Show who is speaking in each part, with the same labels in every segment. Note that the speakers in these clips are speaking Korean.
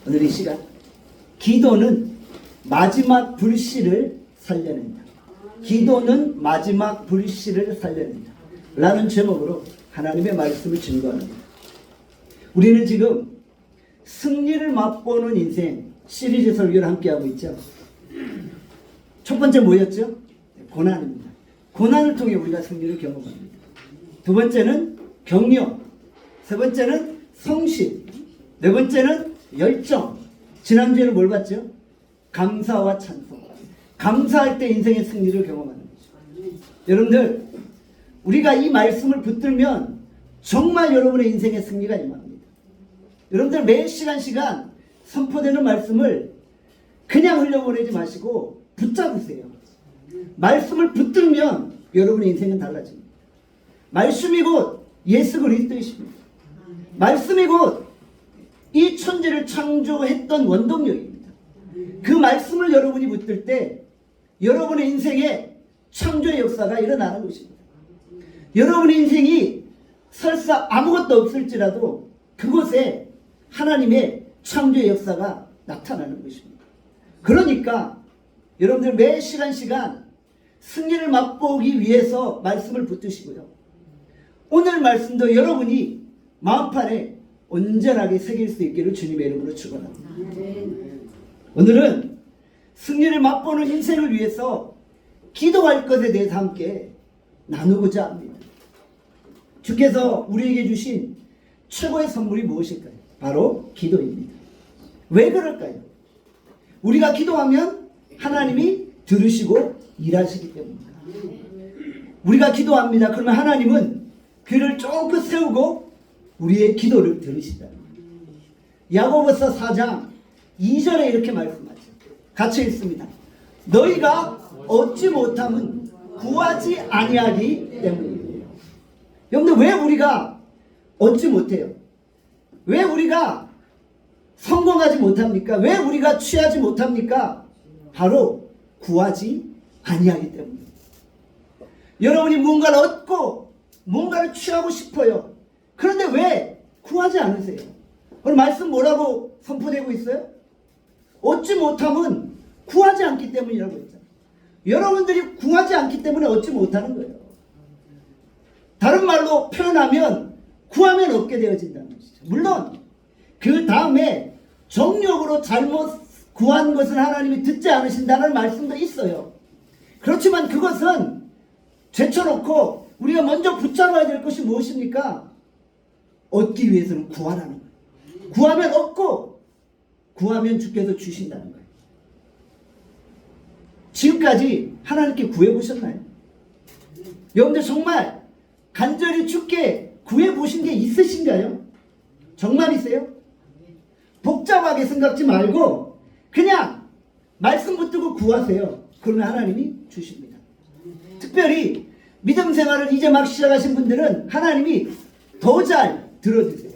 Speaker 1: 오늘 이 시간 기도는 마지막 불씨를 살려낸다. 기도는 마지막 불씨를 살려낸다 라는 제목으로 하나님의 말씀을 증거합니다. 우리는 지금 승리를 맛보는 인생 시리즈 설교를 함께하고 있죠. 첫 번째 뭐였죠? 고난입니다. 고난을 통해 우리가 승리를 경험합니다. 두 번째는 격려, 세 번째는 성실, 네 번째는 열정. 지난주에는 뭘 봤죠? 감사와 찬송. 감사할 때 인생의 승리를 경험하는 거죠. 여러분들, 우리가 이 말씀을 붙들면 정말 여러분의 인생의 승리가 임합니다. 여러분들 매 시간 선포되는 말씀을 그냥 흘려보내지 마시고 붙잡으세요. 말씀을 붙들면 여러분의 인생은 달라집니다. 말씀이 곧 예수 그리스도이십니다. 말씀이 곧 이 천지를 창조했던 원동력입니다. 그 말씀을 여러분이 붙들 때 여러분의 인생에 창조의 역사가 일어나는 것입니다. 여러분의 인생이 설사 아무것도 없을지라도 그곳에 하나님의 창조의 역사가 나타나는 것입니다. 그러니까 여러분들 매 시간 승리를 맛보기 위해서 말씀을 붙드시고요. 오늘 말씀도 여러분이 마음판에 온전하게 새길 수 있기를 주님의 이름으로 축원합니다. 오늘은 승리를 맛보는 인생을 위해서 기도할 것에 대해서 함께 나누고자 합니다. 주께서 우리에게 주신 최고의 선물이 무엇일까요? 바로 기도입니다. 왜 그럴까요? 우리가 기도하면 하나님이 들으시고 일하시기 때문입니다. 우리가 기도합니다. 그러면 하나님은 귀를 쫑긋 세우고 우리의 기도를 들으시다. 야고보서 4장 2절에 이렇게 말씀하죠. 같이 읽습니다. 너희가 얻지 못함은 구하지 아니하기 때문이에요. 여러분들 왜 우리가 얻지 못해요? 왜 우리가 성공하지 못합니까? 왜 우리가 취하지 못합니까? 바로 구하지 아니하기 때문입니다. 여러분이 무언가를 얻고 뭔가를 취하고 싶어요. 그런데 왜 구하지 않으세요? 오늘 말씀 뭐라고 선포되고 있어요? 얻지 못함은 구하지 않기 때문이라고 했잖아요. 여러분들이 구하지 않기 때문에 얻지 못하는 거예요. 다른 말로 표현하면 구하면 얻게 되어진다는 것이죠. 물론 그 다음에 정욕으로 잘못 구한 것은 하나님이 듣지 않으신다는 말씀도 있어요. 그렇지만 그것은 제쳐놓고 우리가 먼저 붙잡아야 될 것이 무엇입니까? 얻기 위해서는 구하라는 거예요. 구하면 얻고 구하면 주께서 주신다는 거예요. 지금까지 하나님께 구해보셨나요? 여러분들 정말 간절히 주께 구해보신 게 있으신가요? 정말이세요? 복잡하게 생각지 말고 그냥 말씀 붙들고 구하세요. 그러면 하나님이 주십니다. 특별히 믿음 생활을 이제 막 시작하신 분들은 하나님이 더 잘 들어주세요.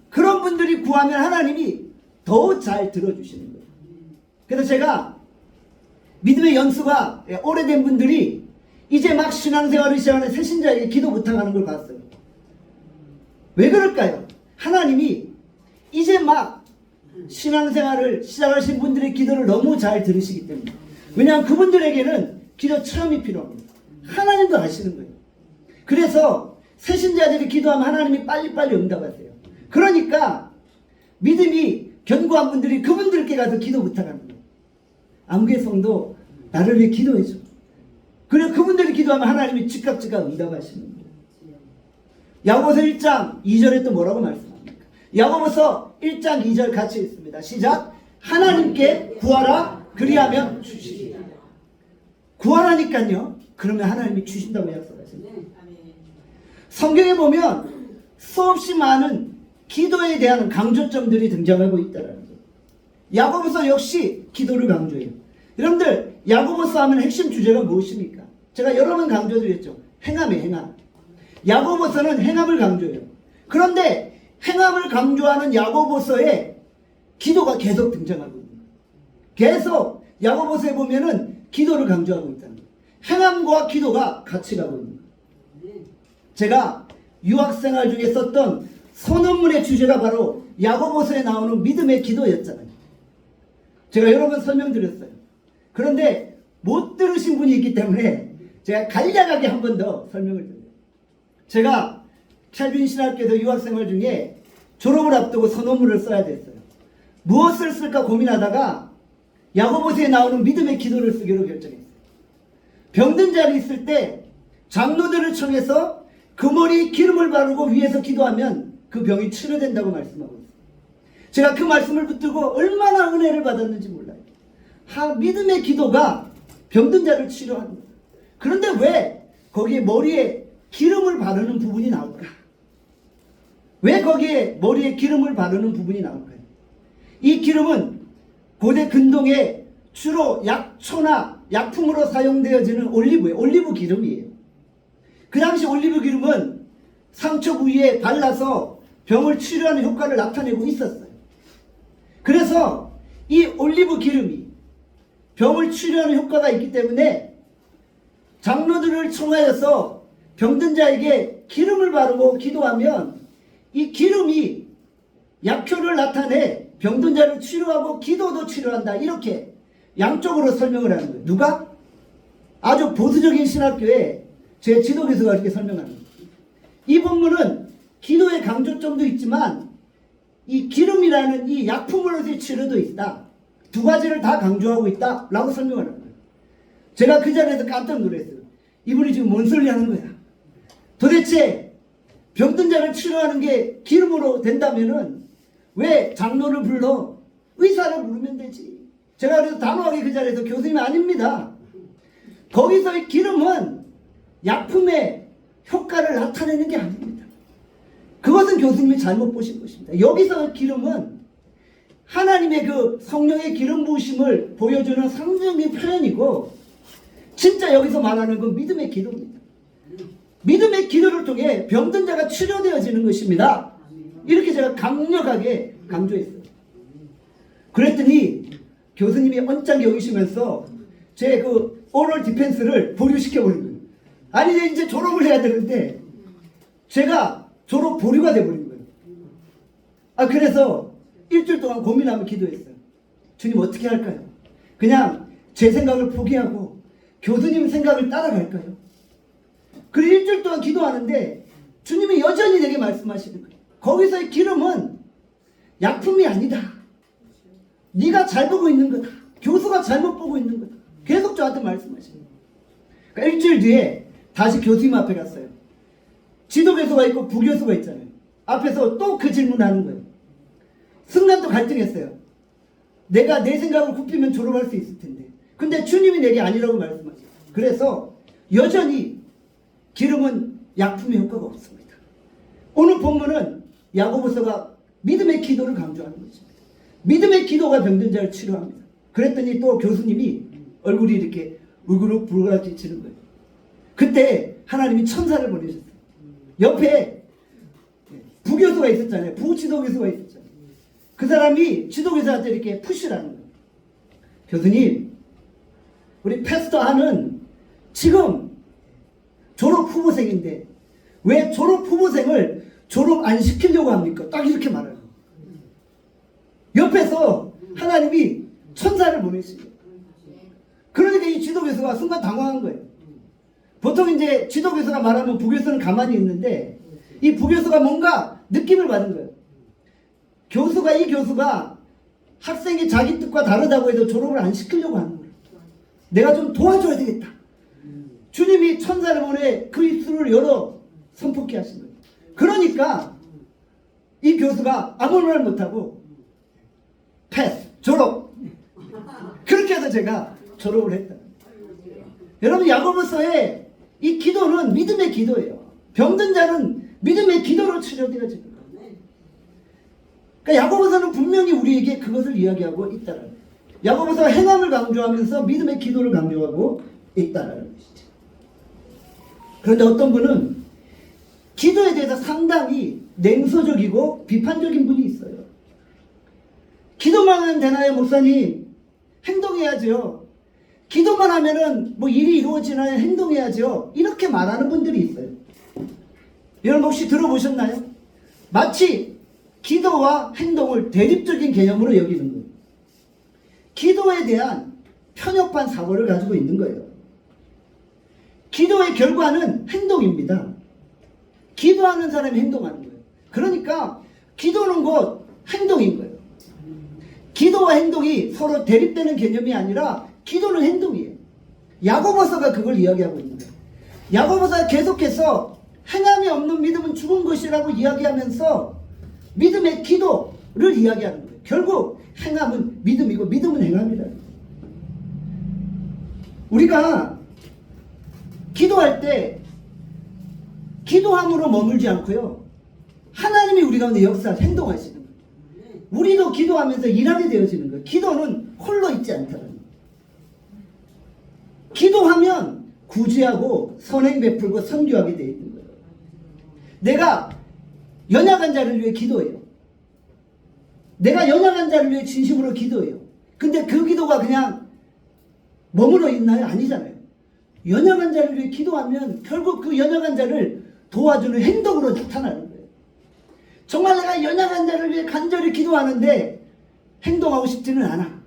Speaker 1: 그런 분들이 구하면 하나님이 더 잘 들어주시는 거예요. 그래서 제가 믿음의 연수가 오래된 분들이 이제 막 신앙생활을 시작하는 새신자에게 기도 부탁하는 걸 봤어요. 왜 그럴까요? 하나님이 이제 막 신앙생활을 시작하신 분들의 기도를 너무 잘 들으시기 때문에. 왜냐하면 그분들에게는 기도 체험이 필요합니다. 하나님도 아시는 거예요. 그래서 새신자들이 기도하면 하나님이 빨리빨리 응답하세요. 그러니까 믿음이 견고한 분들이 그분들께 가서 기도 부탁하는 거예요. 아무개 성도 나를 위해 기도해줘. 그래서 그분들이 기도하면 하나님이 즉각 응답하시는 거예요. 야고보서 1장 2절에 또 뭐라고 말씀합니까? 야고보서 1장 2절 같이 읽습니다. 시작. 하나님께 구하라 그리하면 주시리라. 구하라니까요. 그러면 하나님이 주신다고 약속하십니다. 성경에 보면 수없이 많은 기도에 대한 강조점들이 등장하고 있다는 거예요. 야고보서 역시 기도를 강조해요. 여러분들 야고보서 하면 핵심 주제가 무엇입니까? 제가 여러 번 강조드렸죠. 행함이에요. 행함. 야고보서는 행함을 강조해요. 그런데 행함을 강조하는 야고보서에 기도가 계속 등장하고 있는 거예요. 계속 야고보서에 보면은 기도를 강조하고 있다는 거예요. 행함과 기도가 같이 가고 있는 거예요. 제가 유학생활 중에 썼던 선언문의 주제가 바로 야고보서에 나오는 믿음의 기도였잖아요. 제가 여러 번 설명드렸어요. 그런데 못 들으신 분이 있기 때문에 제가 간략하게 한 번 더 설명을 드려요. 제가 캘빈 신학교에서 유학생활 중에 졸업을 앞두고 선언문을 써야 됐어요. 무엇을 쓸까 고민하다가 야고보서에 나오는 믿음의 기도를 쓰기로 결정했어요. 병든 자리 있을 때 장로들을 청해서 그 머리에 기름을 바르고 위에서 기도하면 그 병이 치료된다고 말씀하고 있어요. 제가 그 말씀을 붙들고 얼마나 은혜를 받았는지 몰라요. 믿음의 기도가 병든 자를 치료하는 거예요. 그런데 왜 거기에 머리에 기름을 바르는 부분이 나올까? 왜 거기에 머리에 기름을 바르는 부분이 나올까요? 이 기름은 고대 근동에 주로 약초나 약품으로 사용되어지는 올리브 기름이에요. 그 당시 올리브 기름은 상처 부위에 발라서 병을 치료하는 효과를 나타내고 있었어요. 그래서 이 올리브 기름이 병을 치료하는 효과가 있기 때문에 장로들을 청하여서 병든 자에게 기름을 바르고 기도하면 이 기름이 약효를 나타내 병든 자를 치료하고 기도도 치료한다. 이렇게 양쪽으로 설명을 하는 거예요. 누가? 아주 보수적인 신학교에 제 지도교수가 이렇게 설명하는 거예요. 이 본문은 기도의 강조점도 있지만 이 기름이라는 이 약품으로서의 치료도 있다. 두 가지를 다 강조하고 있다 라고 설명을 하는 거예요. 제가 그 자리에서 깜짝 놀랐어요. 이분이 지금 뭔 소리 하는 거야. 도대체 병든 자를 치료하는 게 기름으로 된다면은 왜 장로를 불러? 의사를 부르면 되지. 제가 그래서 단호하게 그 자리에서 교수님이 아닙니다. 거기서의 기름은 약품의 효과를 나타내는 게 아닙니다. 그것은 교수님이 잘못 보신 것입니다. 여기서 기름은 하나님의 그 성령의 기름 부으심을 보여주는 상징의 표현이고, 진짜 여기서 말하는 건 믿음의 기도입니다. 믿음의 기도를 통해 병든 자가 치료되어지는 것입니다. 이렇게 제가 강력하게 강조했어요. 그랬더니 교수님이 언짢게 여기시면서 제 그 오럴 디펜스를 보류시켜버린 거예요. 아니 이제 졸업을 해야 되는데 제가 졸업 보류가 돼버린 거예요. 그래서 일주일 동안 고민하며 기도했어요. 주님 어떻게 할까요? 그냥 제 생각을 포기하고 교수님 생각을 따라갈까요? 그리고 일주일 동안 기도하는데 주님이 여전히 내게 말씀하시는 거예요. 거기서의 기름은 약품이 아니다. 네가 잘 보고 있는 거다. 교수가 잘못 보고 있는 거다. 계속 저한테 말씀하시는 거예요. 그러니까 일주일 뒤에 다시 교수님 앞에 갔어요. 지도교수가 있고 부교수가 있잖아요. 앞에서 또 그 질문하는 거예요. 순간 또 갈등했어요. 내가 내 생각을 굽히면 졸업할 수 있을 텐데. 근데 주님이 내게 아니라고 말씀하셨어요. 그래서 여전히 기름은 약품의 효과가 없습니다. 오늘 본문은 야고보서가 믿음의 기도를 강조하는 것입니다. 믿음의 기도가 병든 자를 치료합니다. 그랬더니 또 교수님이 얼굴이 이렇게 울그락불그락지치는 거예요. 그때 하나님이 천사를 보내셨어요. 옆에 부교수가 있었잖아요. 부지도교수가 있었잖아요. 그 사람이 지도교수한테 이렇게 푸시를 하는 거예요. 교수님, 우리 패스터 하는 지금 졸업 후보생인데 왜 졸업 후보생을 졸업 안 시키려고 합니까? 딱 이렇게 말해요. 옆에서 하나님이 천사를 보내시죠. 그러니까 이 지도교수가 순간 당황한 거예요. 보통 이제 지도교수가 말하면 부교수는 가만히 있는데 이 부교수가 뭔가 느낌을 받은 거예요. 이 교수가 학생이 자기 뜻과 다르다고 해도 졸업을 안 시키려고 하는 거예요. 내가 좀 도와줘야 되겠다. 주님이 천사를 보내 그 입술을 열어 선포케 하신 거예요. 그러니까 이 교수가 아무 말 못하고 패스, 졸업. 그렇게 해서 제가 졸업을 했다. 여러분, 야고보서의 이 기도는 믿음의 기도예요. 병든 자는 믿음의 기도로 치료되어지는 거예요. 그러니까 야고보서는 분명히 우리에게 그것을 이야기하고 있다는 거예요. 야고보서가 행함을 강조하면서 믿음의 기도를 강조하고 있다는 것이죠. 그런데 어떤 분은 기도에 대해서 상당히 냉소적이고 비판적인 분이 있어요. 기도만 하면 되나요, 목사님? 행동해야죠. 기도만 하면은 뭐 일이 이루어지나요? 행동해야죠. 이렇게 말하는 분들이 있어요. 여러분 혹시 들어보셨나요? 마치 기도와 행동을 대립적인 개념으로 여기는 거예요. 기도에 대한 편협한 사고를 가지고 있는 거예요. 기도의 결과는 행동입니다. 기도하는 사람이 행동하는 거예요. 그러니까 기도는 곧 행동인 거예요. 기도와 행동이 서로 대립되는 개념이 아니라 기도는 행동이에요. 야고보서가 그걸 이야기하고 있는 거예요. 야고보서가 계속해서 행함이 없는 믿음은 죽은 것이라고 이야기하면서 믿음의 기도를 이야기하는 거예요. 결국 행함은 믿음이고 믿음은 행함이다. 우리가 기도할 때 기도함으로 머물지 않고요. 하나님이 우리 가운데 행동하시는 거예요. 우리도 기도하면서 일하게 되어지는 거예요. 기도는 홀로 있지 않다는 거예요. 기도하면 구제하고 선행 베풀고 선교하게 되어 있는 거예요. 내가 연약한 자를 위해 기도해요. 내가 연약한 자를 위해 진심으로 기도해요. 근데 그 기도가 그냥 머물러 있나요? 아니잖아요. 연약한 자를 위해 기도하면 결국 그 연약한 자를 도와주는 행동으로 나타나는 거예요. 정말 내가 연약한 자를 위해 간절히 기도하는데 행동하고 싶지는 않아.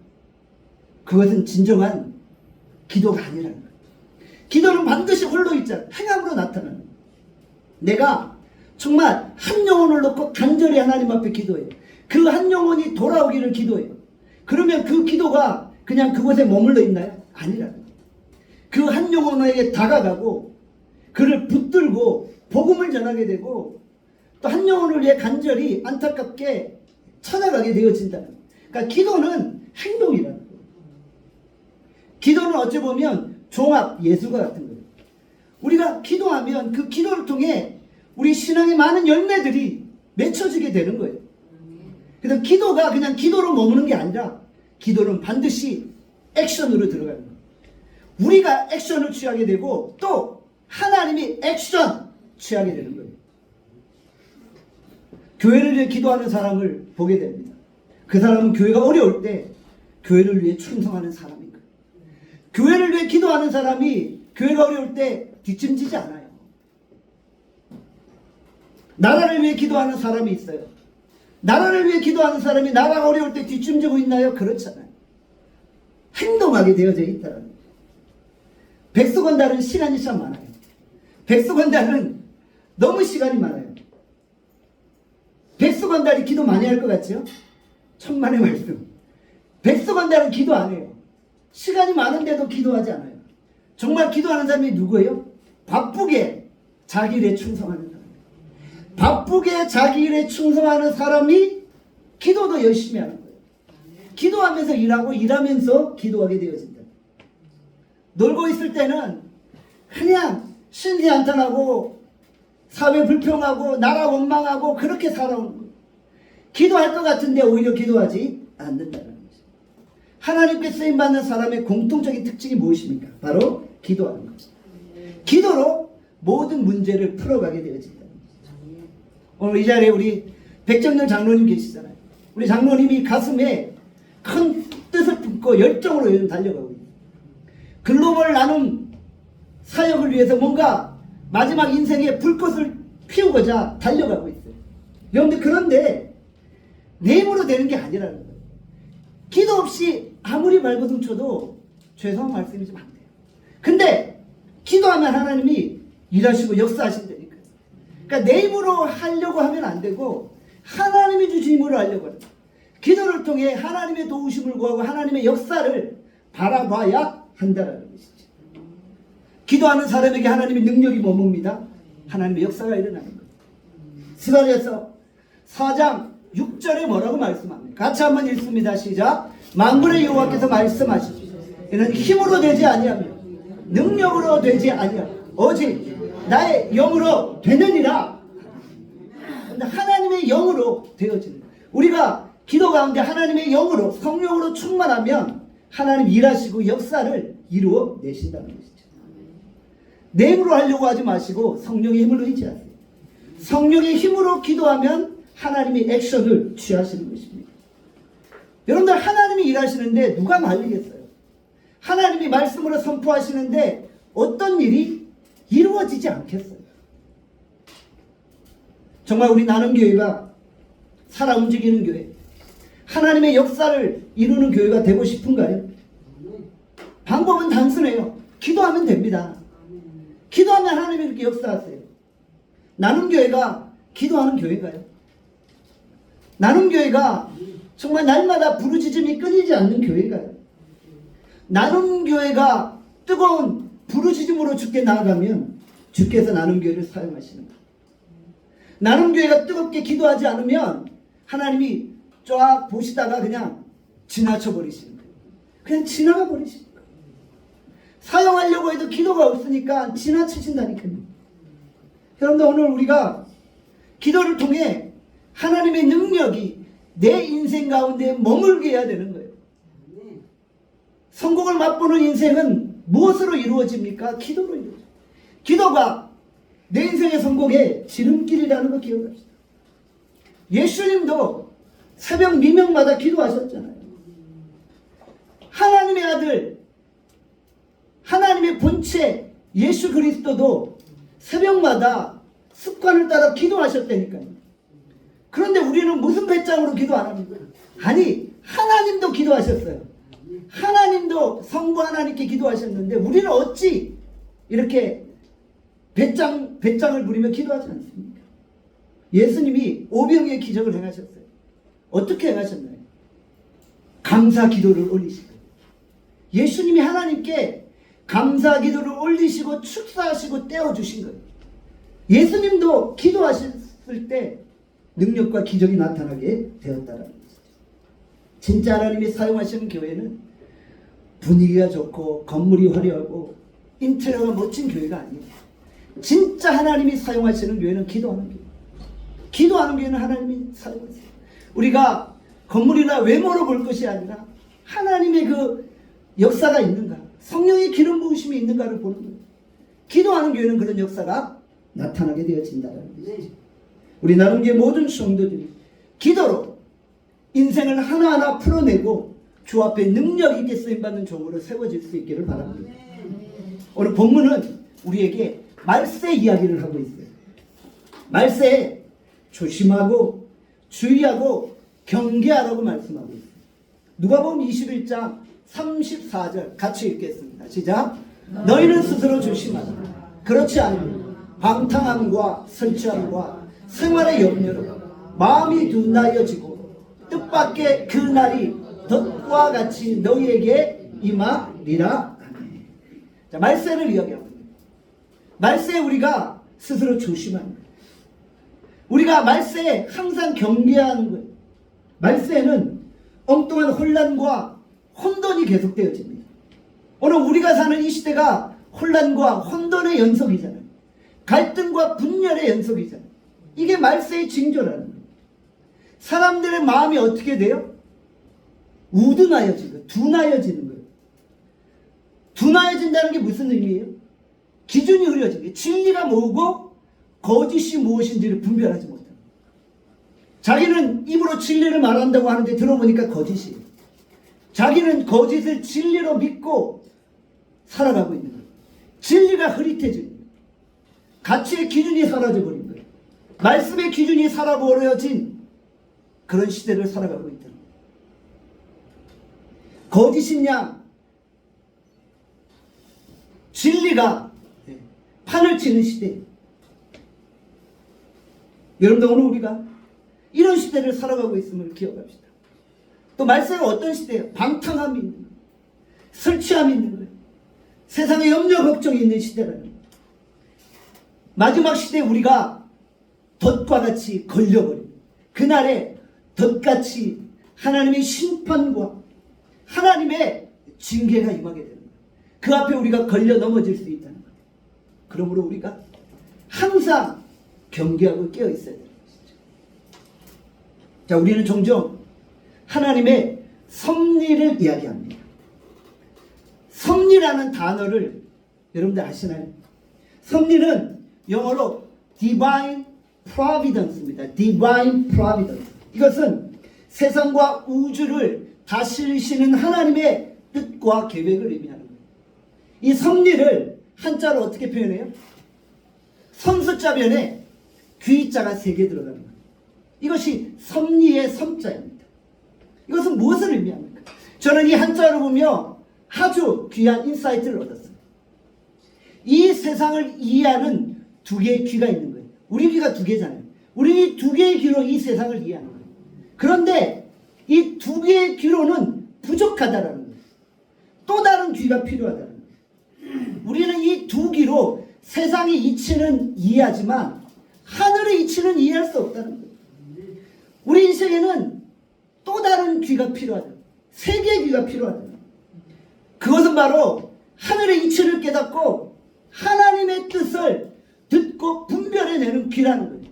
Speaker 1: 그것은 진정한 기도가 아니라는 거예요. 기도는 반드시 홀로 있잖아. 행함으로 나타나는 거예요. 내가 정말 한 영혼을 놓고 간절히 하나님 앞에 기도해요. 그 한 영혼이 돌아오기를 기도해요. 그러면 그 기도가 그냥 그곳에 머물러 있나요? 아니라는 거예요. 그 한 영혼에게 다가가고 그를 붙들고 복음을 전하게 되고 또 한 영혼을 위해 간절히 안타깝게 찾아가게 되어진다는 거예요. 그러니까 기도는 행동이라는 거예요. 기도는 어찌 보면 종합 예술과 같은 거예요. 우리가 기도하면 그 기도를 통해 우리 신앙의 많은 열매들이 맺혀지게 되는 거예요. 그래서 기도가 그냥 기도로 머무는 게 아니라 기도는 반드시 액션으로 들어가는 거예요. 우리가 액션을 취하게 되고 또 하나님이 액션 취하게 되는 거예요. 교회를 위해 기도하는 사람을 보게 됩니다. 그 사람은 교회가 어려울 때 교회를 위해 충성하는 사람인 거예요. 교회를 위해 기도하는 사람이 교회가 어려울 때 뒷짐지지 않아요. 나라를 위해 기도하는 사람이 있어요. 나라를 위해 기도하는 사람이 나라가 어려울 때 뒷짐지고 있나요? 그렇잖아요. 행동하게 되어져 있다는 거예요. 백수건달은 시간이 참 많아요. 백수건달은 너무 시간이 많아요. 백수건달이 기도 많이 할 것 같죠? 천만의 말씀. 백수건달은 기도 안 해요. 시간이 많은데도 기도하지 않아요. 정말 기도하는 사람이 누구예요? 바쁘게 자기 일에 충성하는 사람. 바쁘게 자기 일에 충성하는 사람이 기도도 열심히 하는 거예요. 기도하면서 일하고 일하면서 기도하게 되어진다. 놀고 있을 때는 그냥 신세한탄하고 사회 불평하고 나라 원망하고 그렇게 살아오는 거예요. 기도할 것 같은데 오히려 기도하지 않는다는 거죠. 하나님께 쓰임받는 사람의 공통적인 특징이 무엇입니까? 바로 기도하는 거죠. 기도로 모든 문제를 풀어가게 되어진다는 거죠. 오늘 이 자리에 우리 백정렬 장로님 계시잖아요. 우리 장로님이 가슴에 큰 뜻을 품고 열정으로 요즘 달려가고 있어요. 글로벌 나눔 사역을 위해서 뭔가 마지막 인생의 불꽃을 피우고자 달려가고 있어요. 여러분들 그런데 내 힘으로 되는 게 아니라는 거예요. 기도 없이 아무리 발버둥 쳐도 죄송한 말씀이 좀 안 돼요. 근데 기도하면 하나님이 일하시고 역사하신다니까요. 그러니까 내 힘으로 하려고 하면 안 되고 하나님이 주신 힘으로 하려고 해요. 기도를 통해 하나님의 도우심을 구하고 하나님의 역사를 바라봐야 한다는 것이죠. 기도하는 사람에게 하나님의 능력이 머뭅니다. 하나님의 역사가 일어나는 거예요. 스가랴서 4장 6절에 뭐라고 말씀합니까? 같이 한번 읽습니다. 시작. 만군의 여호와께서 말씀하시죠. 이는 힘으로 되지 아니하며 능력으로 되지 아니하며 오직 나의 영으로 되느니라. 하나님의 영으로 되어지는 거예요. 우리가 기도 가운데 하나님의 영으로 성령으로 충만하면 하나님 일하시고 역사를 이루어 내신다는 것이죠. 내 힘으로 하려고 하지 마시고 성령의 힘을 의지하세요. 성령의 힘으로 기도하면 하나님이 액션을 취하시는 것입니다. 여러분들 하나님이 일하시는데 누가 말리겠어요? 하나님이 말씀으로 선포하시는데 어떤 일이 이루어지지 않겠어요? 정말 우리 나눔교회가 살아 움직이는 교회, 하나님의 역사를 이루는 교회가 되고 싶은가요? 방법은 단순해요. 기도하면 됩니다. 기도하면 하나님이 이렇게 역사하세요. 나눔교회가 기도하는 교회인가요? 나눔교회가 정말 날마다 부르짖음이 끊이지 않는 교회인가요? 나눔교회가 뜨거운 부르짖음으로 주께 나아가면 주께서 나눔교회를 사용하시는 거예요. 나눔교회가 뜨겁게 기도하지 않으면 하나님이 쫙 보시다가 그냥 지나쳐 버리시는 거예요. 그냥 지나가 버리시는 거예요. 사용하려고 해도 기도가 없으니까 지나치신다니까요. 여러분들, 오늘 우리가 기도를 통해 하나님의 능력이 내 인생 가운데 머물게 해야 되는 거예요. 성공을 맛보는 인생은 무엇으로 이루어집니까? 기도로 이루어져요. 기도가 내 인생의 성공의 지름길이라는 거 기억합시다. 예수님도 새벽 미명마다 기도하셨잖아요. 하나님의 아들, 하나님의 본체 예수 그리스도도 새벽마다 습관을 따라 기도하셨다니까요. 그런데 우리는 무슨 배짱으로 기도 안 합니까? 아니, 하나님도 기도하셨어요. 하나님도 성부 하나님께 기도하셨는데 우리는 어찌 이렇게 배짱을 부리며 기도하지 않습니까? 예수님이 오병이의 기적을 행하셨어요. 어떻게 행하셨나요? 감사 기도를 올리시고, 예수님이 하나님께 감사 기도를 올리시고 축사하시고 떼어주신 거예요. 예수님도 기도하셨을 때 능력과 기적이 나타나게 되었다라는 것이죠. 진짜 하나님이 사용하시는 교회는 분위기가 좋고 건물이 화려하고 인테리어가 멋진 교회가 아니에요. 진짜 하나님이 사용하시는 교회는 기도하는 교회. 기도하는 교회는 하나님이 사용하세요. 우리가 건물이나 외모로 볼 것이 아니라 하나님의 그 역사가 있는가, 성령의 기름 부으심이 있는가를 보는 거예요. 기도하는 교회는 그런 역사가 나타나게 되어진다는 것이죠. 우리 나눔교회 모든 성도들이 기도로 인생을 하나하나 풀어내고 주 앞에 능력 있게 쓰임받는 종으로 세워질 수 있기를 바랍니다. 오늘 본문은 우리에게 말세 이야기를 하고 있어요. 말세에 조심하고 주의하고 경계하라고 말씀하고 있어요. 누가복음 21장 34절 같이 읽겠습니다. 시작. 너희는 스스로 조심하라. 그렇지 않으면 방탕함과 설치함과 생활의 염려로 마음이 둔하여지고 뜻밖의 그 날이 덫과 같이 너희에게 임하리라. 자, 말세를 이야기합니다. 말세에 우리가 스스로 조심하는 거예요. 우리가 말세에 항상 경계하는 거예요. 말세에는 엉뚱한 혼란과 혼돈이 계속되어집니다. 오늘 우리가 사는 이 시대가 혼란과 혼돈의 연속이잖아요. 갈등과 분열의 연속이잖아요. 이게 말세의 징조라는 거예요. 사람들의 마음이 어떻게 돼요? 우둔하여지고 둔하여지는 거예요. 둔하여진다는 게 무슨 의미예요? 기준이 흐려지는 거예요. 진리가 뭐고 거짓이 무엇인지를 분별하지 못합니다. 자기는 입으로 진리를 말한다고 하는데 들어보니까 거짓이에요. 자기는 거짓을 진리로 믿고 살아가고 있는 거예요. 진리가 흐릿해지는 거예요. 가치의 기준이 사라져버린 거예요. 말씀의 기준이 살아버려진 그런 시대를 살아가고 있다. 거짓이냐 진리가 판을 치는 시대. 여러분들, 오늘 우리가 이런 시대를 살아가고 있음을 기억합시다. 또 말세가 어떤 시대예요? 방탕함이 있는 거예요. 설치함이 있는 거예요. 세상에 염려 걱정이 있는 시대라는 거예요. 마지막 시대에 우리가 덫과 같이 걸려버린 그날에 덫같이 하나님의 심판과 하나님의 징계가 임하게 되는 거예요. 그 앞에 우리가 걸려 넘어질 수 있다는 거예요. 그러므로 우리가 항상 경계하고 깨어 있어야 되는 것이죠. 자, 우리는 종종 하나님의 섭리를 이야기합니다. 섭리라는 단어를 여러분들 아시나요? 섭리는 영어로 divine providence입니다. divine providence. 이것은 세상과 우주를 다스리시는 하나님의 뜻과 계획을 의미하는 거예요. 이 섭리를 한자로 어떻게 표현해요? 선숫자변에 귀자가 3개 들어가는 거예요. 이것이 섭리의 섭자입니다. 이것은 무엇을 의미합니까? 저는 이 한자를 보며 아주 귀한 인사이트를 얻었어요. 이 세상을 이해하는 두 개의 귀가 있는 거예요. 우리 귀가 두 개잖아요. 우리 두 개의 귀로 이 세상을 이해하는 거예요. 그런데 이 두 개의 귀로는 부족하다라는 거예요. 또 다른 귀가 필요하다는 거예요. 우리는 이 두 귀로 세상의 이치는 이해하지만 하늘의 이치는 이해할 수 없다는 거예요. 우리 인생에는 또 다른 귀가 필요하다. 세 개의 귀가 필요하다. 그것은 바로 하늘의 이치를 깨닫고 하나님의 뜻을 듣고 분별해내는 귀라는 거예요.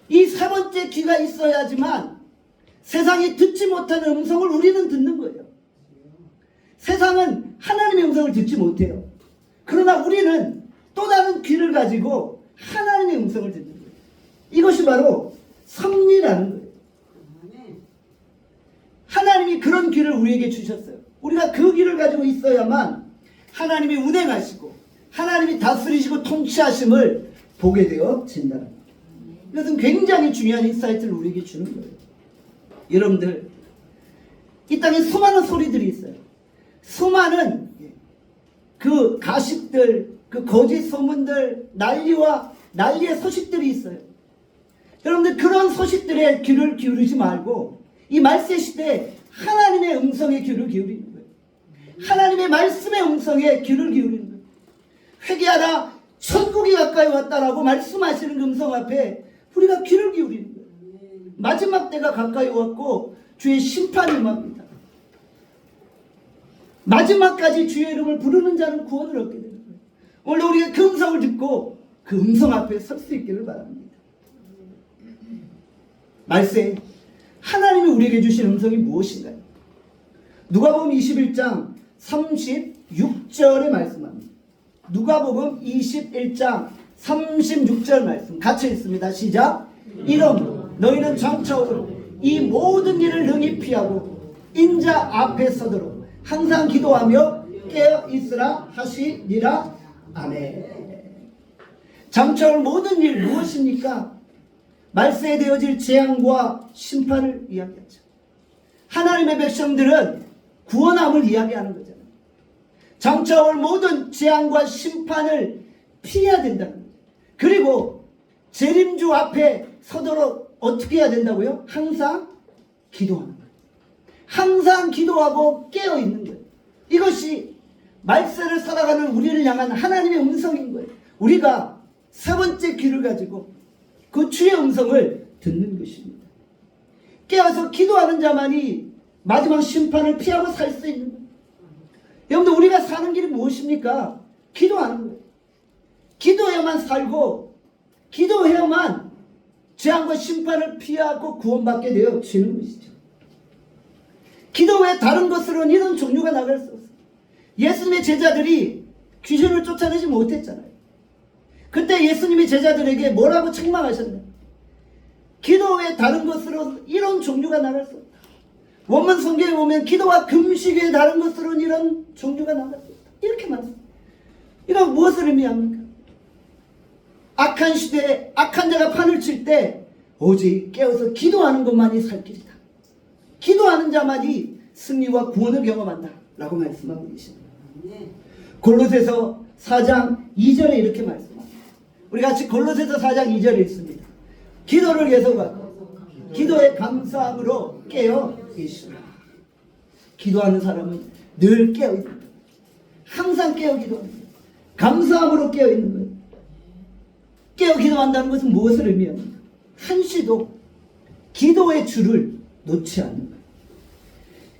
Speaker 1: 이 세 번째 귀가 있어야지만 세상이 듣지 못하는 음성을 우리는 듣는 거예요. 세상은 하나님의 음성을 듣지 못해요. 그러나 우리는 또 다른 귀를 가지고 하나님의 음성을 듣는 거예요. 이것이 바로 섭리라는 거예요. 하나님이 그런 귀를 우리에게 주셨어요. 우리가 그 귀를 가지고 있어야만 하나님이 운행하시고 하나님이 다스리시고 통치하심을 보게 되어진다는 거예요. 이것은 굉장히 중요한 인사이트를 우리에게 주는 거예요. 여러분들, 이 땅에 수많은 소리들이 있어요. 수많은 그 가십들, 그 거짓 소문들, 난리의 소식들이 있어요. 여러분들, 그런 소식들에 귀를 기울이지 말고 이 말세 시대에 하나님의 음성에 귀를 기울이는 거예요. 하나님의 말씀의 음성에 귀를 기울이는 거예요. 회개하라, 천국이 가까이 왔다라고 말씀하시는 그 음성 앞에 우리가 귀를 기울이는 거예요. 마지막 때가 가까이 왔고 주의 심판이 임합니다. 마지막까지 주의 이름을 부르는 자는 구원을 얻게 되는 거예요. 오늘 우리가 그 음성을 듣고 그 음성 앞에 설 수 있기를 바랍니다. 말세, 하나님이 우리에게 주신 음성이 무엇인가요? 누가복음 21장 36절에 말씀합니다. 누가복음 21장 36절 말씀 같이 읽습니다. 시작. 이러므로 너희는 장차오로 이 모든 일을 능히 피하고 인자 앞에 서도록 항상 기도하며 깨어 있으라 하시니라. 아멘. 장차올 모든 일 무엇입니까? 말세에 되어질 재앙과 심판을 이야기하죠. 하나님의 백성들은 구원함을 이야기하는 거잖아요. 장차올 모든 재앙과 심판을 피해야 된다는 거예요. 그리고 재림주 앞에 서도록 어떻게 해야 된다고요? 항상 기도하는 거예요. 항상 기도하고 깨어있는 거예요. 이것이 말세를 살아가는 우리를 향한 하나님의 음성인 거예요. 우리가 세 번째 귀를 가지고 그 주의 음성을 듣는 것입니다. 깨어서 기도하는 자만이 마지막 심판을 피하고 살 수 있는 거예요. 여러분들, 우리가 사는 길이 무엇입니까? 기도하는 거예요. 기도해야만 살고 기도해야만 재앙과 심판을 피하고 구원받게 되어지는 것이죠. 기도 외에 다른 것으로는 이런 종류가 나갈 수 없어요. 예수님의 제자들이 귀신을 쫓아내지 못했잖아요. 그때 예수님의 제자들에게 뭐라고 책망하셨나요? 기도 외에 다른 것으로 이런 종류가 나갈 수 없다. 원문 성경에 보면 기도와 금식 외에 다른 것으로는 이런 종류가 나갈 수 없다. 이렇게 말합니다. 이건 무엇을 의미합니까? 악한 시대에 악한 자가 판을 칠 때 오직 깨어서 기도하는 것만이 살 길이다. 기도하는 자만이 승리와 구원을 경험한다 라고 말씀하고 계십니다. 골로새서 4장 2절에 이렇게 말씀합니다. 우리 같이 골로새서 4장 2절에 있습니다. 기도를 계속하고 기도의 감사함으로 깨어 계시라. 기도하는 사람은 늘 깨어 있는 거예요. 항상 깨어 기도하는 거예요. 감사함으로 깨어 있는 거예요. 깨어 기도한다는 것은 무엇을 의미합니까? 한시도 기도의 줄을 놓지 않는 거예요.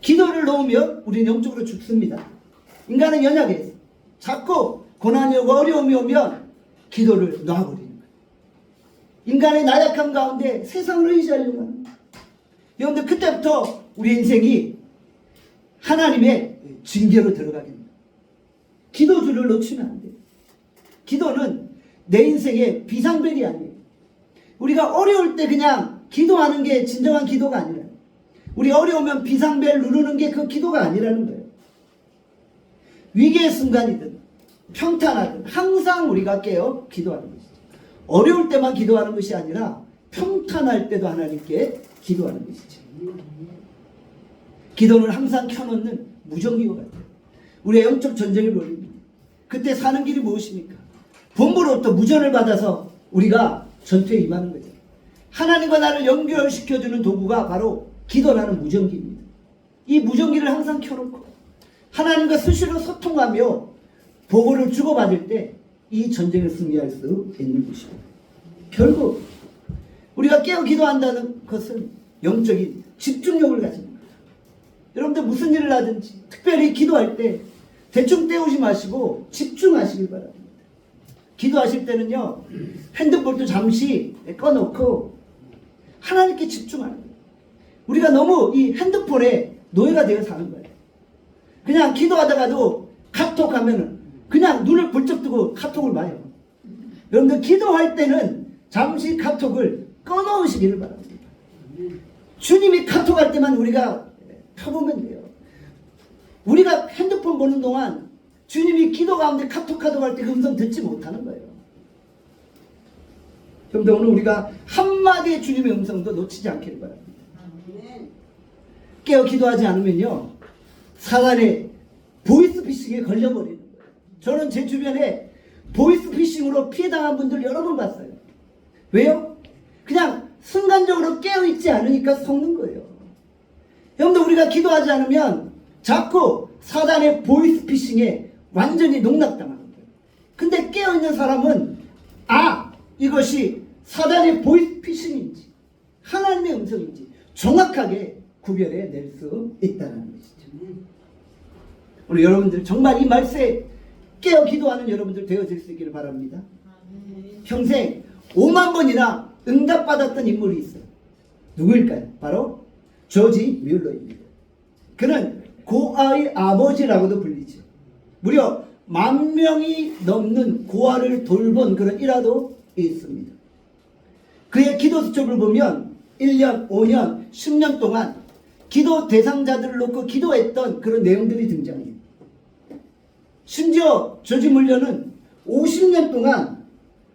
Speaker 1: 기도를 놓으면 우리는 영적으로 죽습니다. 인간은 연약해서 자꾸 고난이 오고 어려움이 오면 기도를 놔버리는 거예요. 인간의 나약함 가운데 세상을 의지하려고 하는 거예요. 여러분들, 그때부터 우리 인생이 하나님의 징계로 들어가게 됩니다. 기도줄을 놓치면 안 돼요. 기도는 내 인생의 비상벨이 아니에요. 우리가 어려울 때 그냥 기도하는 게 진정한 기도가 아니라, 우리 어려우면 비상벨 누르는 게 그 기도가 아니라는 거예요. 위기의 순간이든 평탄하든 항상 우리가 깨어 기도하는 것이죠. 어려울 때만 기도하는 것이 아니라 평탄할 때도 하나님께 기도하는 것이죠. 기도는 항상 켜놓는 무전기와 같아요. 우리의 영적 전쟁을 벌입니다. 그때 사는 길이 무엇입니까? 본부로부터 무전을 받아서 우리가 전투에 임하는 거죠. 하나님과 나를 연결시켜주는 도구가 바로 기도라는 무전기입니다. 이 무전기를 항상 켜놓고 하나님과 수시로 소통하며 보고를 주고받을 때 이 전쟁을 승리할 수 있는 것입니다. 결국 우리가 깨어 기도한다는 것은 영적인 집중력을 가지는 거예요. 여러분들 무슨 일을 하든지 특별히 기도할 때 대충 때우지 마시고 집중하시길 바랍니다. 기도하실 때는요, 핸드폰도 잠시 꺼놓고 하나님께 집중하는 거예요. 우리가 너무 이 핸드폰에 노예가 되어 사는 거예요. 그냥 기도하다가도 카톡 하면은 그냥 눈을 번쩍 뜨고 카톡을 봐요. 여러분들 기도할 때는 잠시 카톡을 꺼놓으시기를 바랍니다. 주님이 카톡할 때만 우리가 켜보면 돼요. 우리가 핸드폰 보는 동안 주님이 기도 가운데 카톡할 때 그 음성 듣지 못하는 거예요. 여러분들 오늘 우리가 한마디의 주님의 음성도 놓치지 않기를 바랍니다. 깨어 기도하지 않으면요, 사단의 보이스피싱에 걸려버리는 거예요. 저는 제 주변에 보이스피싱으로 피해당한 분들 여러 번 봤어요. 왜요? 그냥 순간적으로 깨어있지 않으니까 속는 거예요. 여러분들 우리가 기도하지 않으면 자꾸 사단의 보이스피싱에 완전히 농락당하는 거예요. 근데 깨어있는 사람은 이것이 사단의 보이스피싱인지 하나님의 음성인지 정확하게 구별해 낼 수 있다는 것이죠. 우리 여러분들 정말 이 말씀에 깨어 기도하는 여러분들 되어질 수 있기를 바랍니다. 평생 5만 번이나 응답받았던 인물이 있어요. 누구일까요? 바로 조지 뮬러입니다. 그는 고아의 아버지라고도 불리죠. 무려 10,000명이 넘는 고아를 돌본 그런 일화도 있습니다. 그의 기도 수첩을 보면 1년, 5년, 10년 동안 기도 대상자들을 놓고 기도했던 그런 내용들이 등장해요. 심지어 조지 뮬러는 50년 동안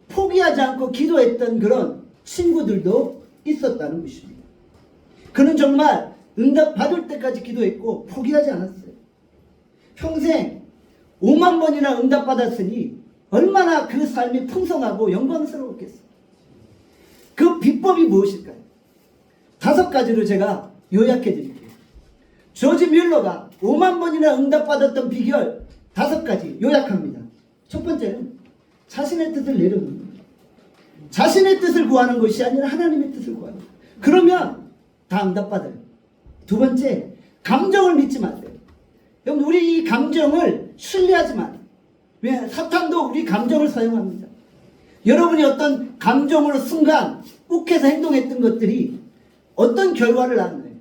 Speaker 1: 포기하지 않고 기도했던 그런 친구들도 있었다는 것입니다. 그는 정말 응답 받을 때까지 기도했고 포기하지 않았어요. 평생 5만 번이나 응답 받았으니 얼마나 그 삶이 풍성하고 영광스러웠겠어요. 그 비법이 무엇일까요? 5가지로 제가 요약해 드릴게요. 조지 뮬러가 5만 번이나 응답 받았던 비결 5가지 요약합니다. 첫 번째는 자신의 뜻을 내려놓는 거예요. 자신의 뜻을 구하는 것이 아니라 하나님의 뜻을 구하는 거예요. 그러면 다 응답받아요. 두 번째, 감정을 믿지 마세요. 여러분, 우리 이 감정을 신뢰하지 마세요. 왜? 사탄도 우리 감정을 사용합니다. 여러분이 어떤 감정으로 순간 욱해서 행동했던 것들이 어떤 결과를 낳나요?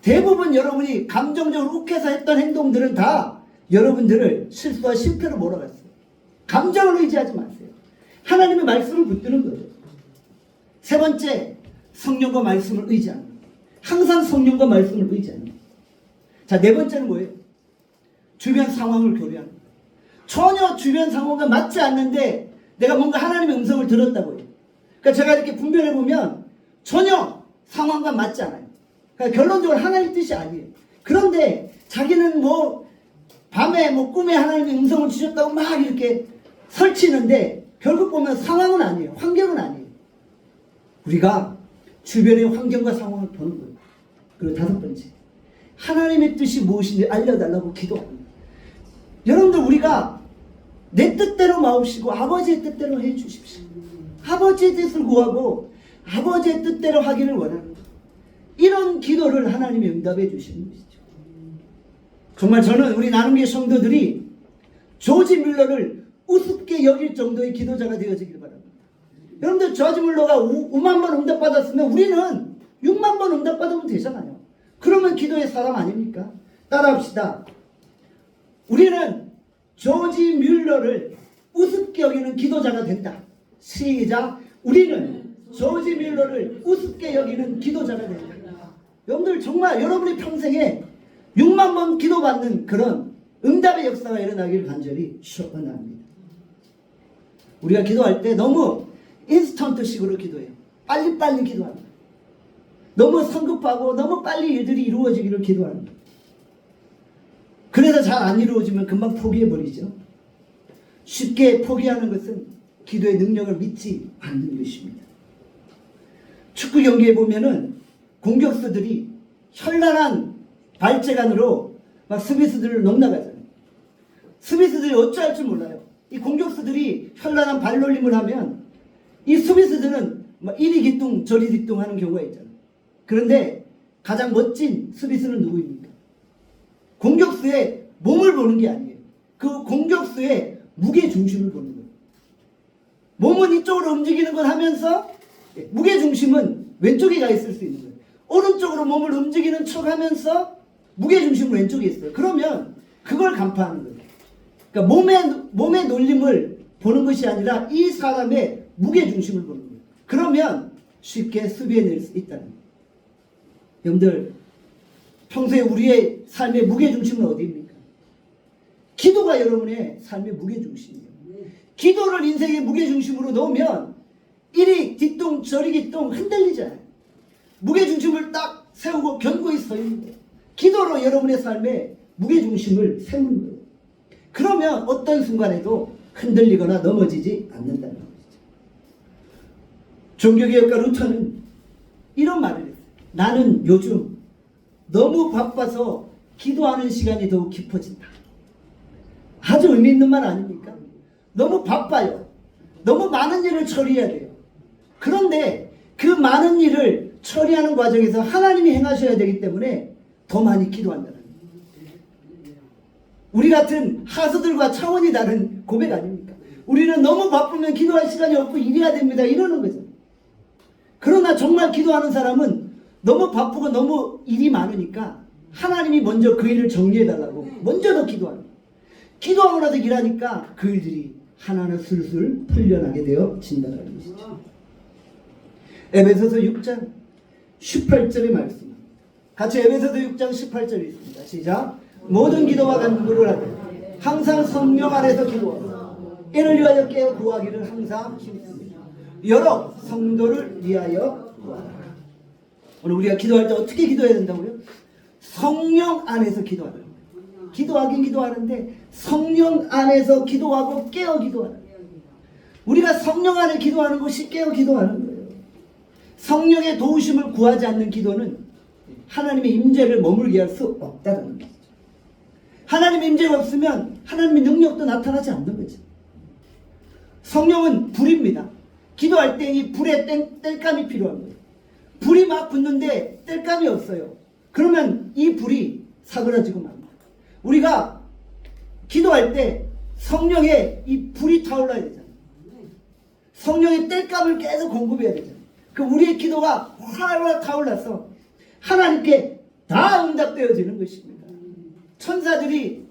Speaker 1: 대부분 여러분이 감정적으로 욱해서 했던 행동들은 다 여러분들을 실수와 실패로 몰아갔어요. 감정을 의지하지 마세요. 하나님의 말씀을 붙드는 거예요. 세 번째, 성령과 말씀을 의지하는 거예요. 항상 성령과 말씀을 의지하는 거예요. 자, 네 번째는 뭐예요? 주변 상황을 교류하는 거예요. 전혀 주변 상황과 맞지 않는데 내가 뭔가 하나님의 음성을 들었다고 해요. 그러니까 제가 이렇게 분별해 보면 전혀 상황과 맞지 않아요. 그러니까 결론적으로 하나님 뜻이 아니에요. 그런데 자기는 밤에 꿈에 하나님의 음성을 주셨다고 막 이렇게 설치는데 결국 보면 상황은 아니에요. 환경은 아니에요. 우리가 주변의 환경과 상황을 보는 거예요. 그리고 5번째, 하나님의 뜻이 무엇인지 알려달라고 기도합니다. 여러분들, 우리가 내 뜻대로 마옵시고 아버지의 뜻대로 해 주십시오. 아버지의 뜻을 구하고 아버지의 뜻대로 하기를 원하는 거예요. 이런 기도를 하나님이 응답해 주시는 것이죠. 정말 저는 우리 나눔교회 성도들이 조지 뮬러를 우습게 여길 정도의 기도자가 되어지길 바랍니다. 여러분들, 조지 뮬러가 5만 번 응답받았으면 우리는 6만 번 응답받으면 되잖아요. 그러면 기도의 사람 아닙니까? 따라합시다. 우리는 조지 뮬러를 우습게 여기는 기도자가 된다. 시작. 우리는 조지 뮬러를 우습게 여기는 기도자가 된다. 여러분들, 정말 여러분의 평생에 6만 번 기도받는 그런 응답의 역사가 일어나기를 간절히 축원합니다. 우리가 기도할 때 너무 인스턴트식으로 기도해요. 빨리빨리 기도합니다. 너무 성급하고 너무 빨리 일들이 이루어지기를 기도합니다. 그래서 잘 안 이루어지면 금방 포기해버리죠. 쉽게 포기하는 것은 기도의 능력을 믿지 않는 것입니다. 축구 경기에 보면은 공격수들이 현란한 발재간으로 막 수비수들을 농락하잖아요. 수비수들이 어찌할 줄 몰라요. 이 공격수들이 현란한 발놀림을 하면 이 수비수들은 막 이리 기뚱 저리 기뚱 하는 경우가 있잖아요. 그런데 가장 멋진 수비수는 누구입니까? 공격수의 몸을 보는 게 아니에요. 그 공격수의 무게 중심을 보는 거예요. 몸은 이쪽으로 움직이는 걸 하면서 무게 중심은 왼쪽에 가 있을 수 있는 거예요. 오른쪽으로 몸을 움직이는 척 하면서 무게 중심은 왼쪽에 있어요. 그러면 그걸 간파하는 거예요. 그러니까 몸의 놀림을 보는 것이 아니라 이 사람의 무게 중심을 보는 거예요. 그러면 쉽게 수비해낼 수 있다는 거예요. 여러분들, 평소에 우리의 삶의 무게 중심은 어디입니까? 기도가 여러분의 삶의 무게 중심이에요. 기도를 인생의 무게 중심으로 놓으면 이리 뒤뚱 저리 뒤뚱 흔들리잖아요. 무게 중심을 딱 세우고 견고히 서 있는 거예요. 기도로 여러분의 삶에 무게 중심을 세우는 거예요. 그러면 어떤 순간에도 흔들리거나 넘어지지 않는다는 거죠. 종교개혁가 루터는 이런 말을 했어요. 나는 요즘 너무 바빠서 기도하는 시간이 더욱 깊어진다. 아주 의미 있는 말 아닙니까? 너무 바빠요. 너무 많은 일을 처리해야 돼요. 그런데 그 많은 일을 처리하는 과정에서 하나님이 행하셔야 되기 때문에 더 많이 기도한다는 거예요. 우리 같은 하수들과 차원이 다른 고백 아닙니까? 우리는 너무 바쁘면 기도할 시간이 없고 일해야 됩니다. 이러는 거죠. 그러나 정말 기도하는 사람은 너무 바쁘고 너무 일이 많으니까 하나님이 먼저 그 일을 정리해달라고 먼저 더 기도하는 거예요. 기도하고 나서 일하니까 그 일들이 하나하나 술술 풀려나게 되어진다는 것이죠. 에베소서 6장 18절의 말씀. 같이 에베소서 6장 18절 있습니다. 시작. 모든 기도와 간구를 하되 항상 성령 안에서 기도하고 이를 위하여 깨어 구하기를 항상 힘씁니다. 여러 성도를 위하여 구하라. 오늘 우리가 기도할 때 어떻게 기도해야 된다고요? 성령 안에서 기도하라. 기도하긴 기도하는데 성령 안에서 기도하고 깨어 기도하라. 우리가 성령 안에 기도하는 것이 깨어 기도하는 거예요. 성령의 도우심을 구하지 않는 기도는 하나님의 임재를 머물게 할 수 없다는 거죠. 하나님의 임재가 없으면 하나님의 능력도 나타나지 않는 거죠. 성령은 불입니다. 기도할 때 이 불에 땔감이 필요한 거예요. 불이 막 붙는데 땔감이 없어요. 그러면 이 불이 사그라지고 맙니다. 우리가 기도할 때 성령의 이 불이 타올라야 되잖아요. 성령의 땔감을 계속 공급해야 되잖아요. 그 우리의 기도가 활활 타올라서 하나님께 다 응답되어지는 것입니다. 천사들이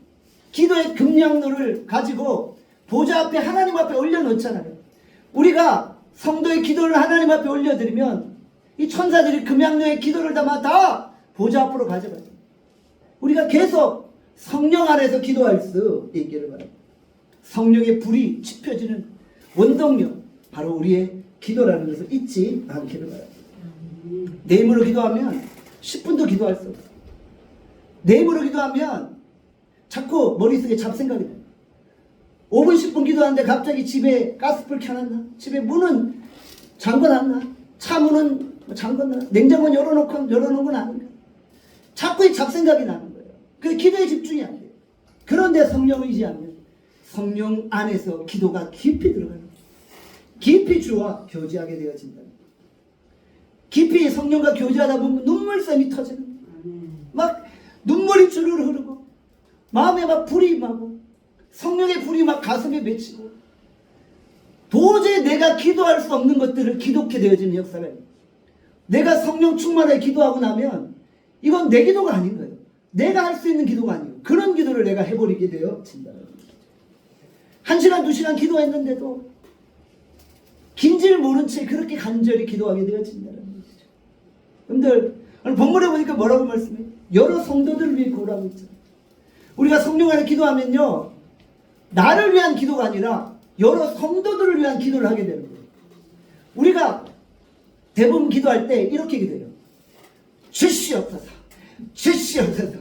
Speaker 1: 기도의 금량로를 가지고 보좌 앞에 하나님 앞에 올려놓잖아요. 우리가 성도의 기도를 하나님 앞에 올려드리면 이 천사들이 금양로의 기도를 담아 다 보좌 앞으로 가져가죠. 우리가 계속 성령 안에서 기도할 수 있기를 바랍니다. 성령의 불이 지펴지는 원동력, 바로 우리의 기도라는 것을 잊지 않기를 바랍니다. 내 힘으로 기도하면 10분도 기도할 수 없어요. 내 힘으로 기도하면 자꾸 머릿속에 잡생각이 나요. 5분 10분 기도하는데 갑자기 집에 가스불 켜놨나? 집에 문은 잠궈놨나? 차 문은 잠궜나? 냉장고는 열어놓은 건 아닌가? 자꾸 이 잡생각이 나는 거예요. 그 기도에 집중이 안 돼요. 그런데 성령을 의지하면 성령 안에서 기도가 깊이 들어가는 거예요. 깊이 주와 교제하게 되어진다. 깊이 성령과 교제하다 보면 눈물샘이 터지는 거예요. 막 눈물이 주르르 흐르고 마음에 막 불이 임하고 성령의 불이 막 가슴에 맺히고 도저히 내가 기도할 수 없는 것들을 기도케 되어지는 역사가 있어요. 내가 성령 충만하게 기도하고 나면 이건 내 기도가 아닌 거예요. 내가 할 수 있는 기도가 아니에요. 그런 기도를 내가 해버리게 되어진다는 거예요. 1시간 2시간 기도했는데도 긴지를 모른 채 그렇게 간절히 기도하게 되어진다는 것이죠. 여러분들 오늘 본문에 보니까 뭐라고 말씀해요? 여러 성도들을 위해 구하라고 있잖아요. 우리가 성령 안에 기도하면요, 나를 위한 기도가 아니라 여러 성도들을 위한 기도를 하게 되는 거예요. 우리가 대부분 기도할 때 이렇게 기도해요. 주시옵소서, 주시옵소서.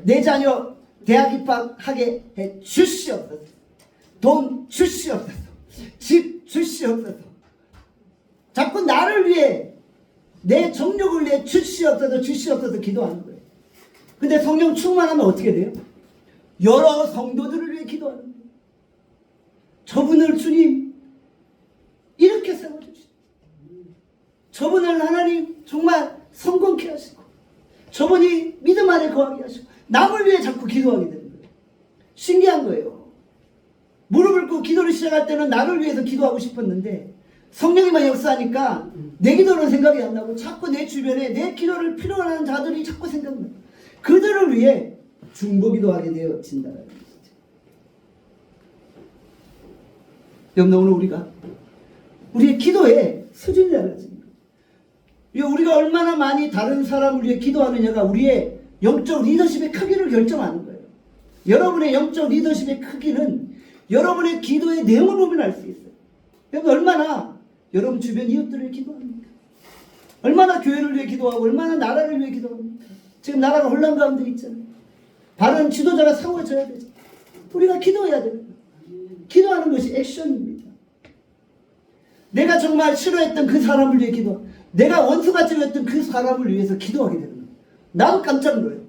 Speaker 1: 내 자녀 대학 입학하게 해 주시옵소서. 돈 주시옵소서. 집 주시옵소서. 자꾸 나를 위해, 내 정력을 위해 주시옵소서, 주시옵소서 기도하는 거예요. 근데 성령 충만하면 어떻게 돼요? 여러 성도들을 위해 기도하는 거예요. 저분을 주님 이렇게 세워주시고, 저분을 하나님 정말 성공케 하시고, 저분이 믿음 안에 거하게 하시고, 남을 위해 자꾸 기도하게 되는 거예요. 신기한 거예요. 무릎을 꿇고 기도를 시작할 때는 나를 위해서 기도하고 싶었는데 성령이만 역사하니까 내 기도는 생각이 안 나고 자꾸 내 주변에 내 기도를 필요로 하는 자들이 자꾸 생각나요. 그들을 위해 중보기도 하게 되어진다는 거죠. 여러분, 오늘 우리가 우리의 기도의 수준이 달라집니다. 우리가 얼마나 많이 다른 사람을 위해 기도하느냐가 우리의 영적 리더십의 크기를 결정하는 거예요. 여러분의 영적 리더십의 크기는 여러분의 기도의 내용을 보면 알 수 있어요. 여러분, 얼마나 여러분 주변 이웃들을 위해 기도합니까? 얼마나 교회를 위해 기도하고 얼마나 나라를 위해 기도합니까? 지금 나라가 혼란 가운데 있잖아요. 바른 지도자가 세워져야 되죠. 우리가 기도해야 돼요. 기도하는 것이 액션입니다. 내가 정말 싫어했던 그 사람을 위해 기도, 내가 원수같이 여겼던 그 사람을 위해서 기도하게 되는 거예요. 나도 깜짝 놀라요.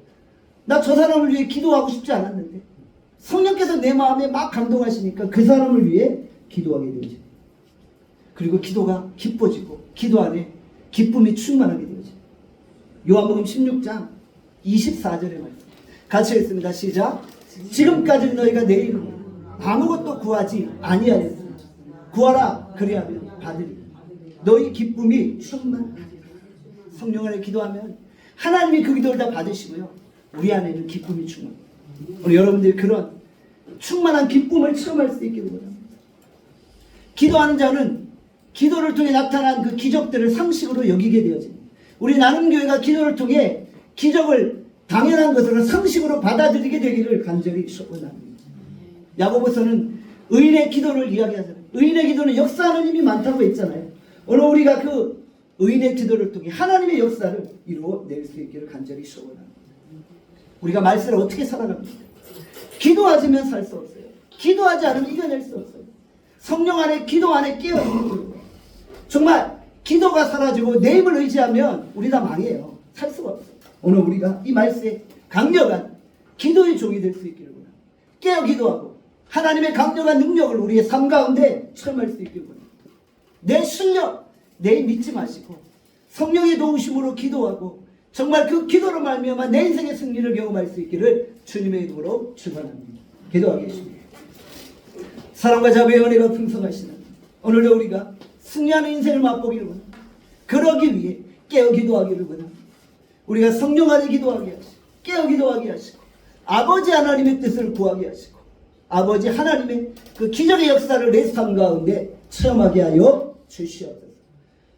Speaker 1: 나 저 사람을 위해 기도하고 싶지 않았는데 성령께서 내 마음에 막 감동하시니까 그 사람을 위해 기도하게 되죠. 그리고 기도가 기뻐지고 기도 안에 기쁨이 충만하게 되죠. 요한복음 16장 24절의 말씀 같이 읽습니다. 시작. 지금까지 너희가 내 이름으로 아무것도 구하지 아니하였으나 구하라 그리하면 받으리. 너희 기쁨이 충만하리라. 성령 안에 기도하면 하나님이 그 기도를 다 받으시고요, 우리 안에는 기쁨이 충만합니다. 우리 여러분들이 그런 충만한 기쁨을 체험할 수 있기를 원합니다. 기도하는 자는 기도를 통해 나타난 그 기적들을 상식으로 여기게 되어집니다. 우리 나눔교회가 기도를 통해 기적을 당연한 것으로 상식으로 받아들이게 되기를 간절히 소원합니다. 야고보서는 의인의 기도를 이야기하잖아요. 의인의 기도는 역사하는 힘이 많다고 했잖아요. 오늘 우리가 그 의인의 기도를 통해 하나님의 역사를 이루어낼 수 있기를 간절히 소원합니다. 우리가 말세를 어떻게 살아갑니까? 기도하지면 살 수 없어요. 기도하지 않으면 이겨낼 수 없어요. 성령 안에, 기도 안에 깨어있는, 정말 기도가 사라지고 내 힘을 의지하면 우리 다 망해요. 살 수가 없어요. 오늘 우리가 이 말세에 강력한 기도의 종이 될 수 있기를 원합니다. 깨어 기도하고 하나님의 강력한 능력을 우리의 삶 가운데 체험할 수 있기를 원합니다. 내 실력, 내 힘 믿지 마시고 성령의 도우심으로 기도하고 정말 그 기도로 말미암아 내 인생의 승리를 경험할 수 있기를 주님의 이름으로 축원합니다. 기도하겠습니다. 사랑과 자비의 은혜가 풍성하시는 오늘도 우리가 승리하는 인생을 맛보기를 원합니다. 그러기 위해 깨어 기도하기를 원합니다. 우리가 성령 안에 기도하게 하시고 깨어 기도하게 하시고 아버지 하나님의 뜻을 구하게 하시고 아버지 하나님의 그 기적의 역사를 내 삶 가운데 체험하게 하여 주시옵소서.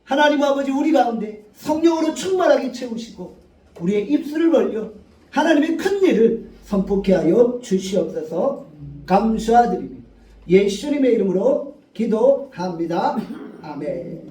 Speaker 1: 하나님 아버지, 우리 가운데 성령으로 충만하게 채우시고 우리의 입술을 벌려 하나님의 큰 일을 선포케 하여 주시옵소서. 감사드립니다. 예수님의 이름으로 기도합니다. 아멘.